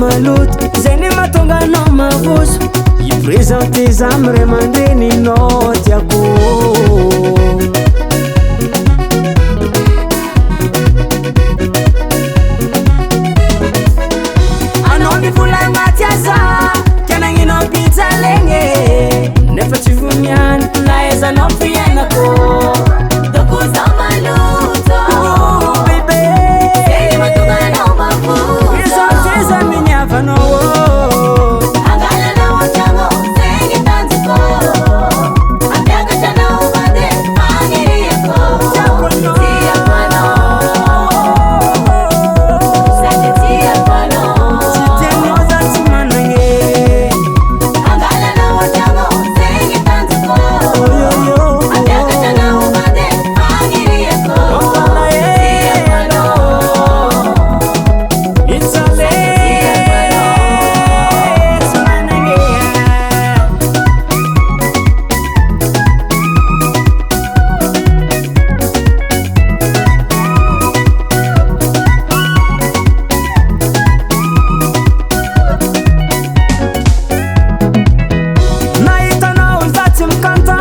maloto zany matonga anao mavoso ipresente zamy ray aman-dreninao tiako anao mivola agnaty aza kianagninao pizza legny nefa tsy voniany nahaizanao fiainako doko zaho maloto bebe zany matonga anao mavoso presente miniavanao hangala anao an-tragno zegny tanjoko ampiakatra anao mandeha fagniriako tiako anao sady tiako anao tianao zany tsy managny hangala anao an-tragno zegny tanjoko ampiakatra anao mandeha fagniriako tiako anao it's a nahitanao zatsy mikanta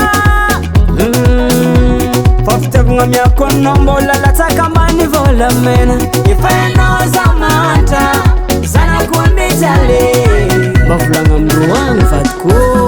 fa fitiavagna miako anao mbola latsaka ambany volamena efa anao za mantra zanako ambejale mba volagna amin'roagny vadiko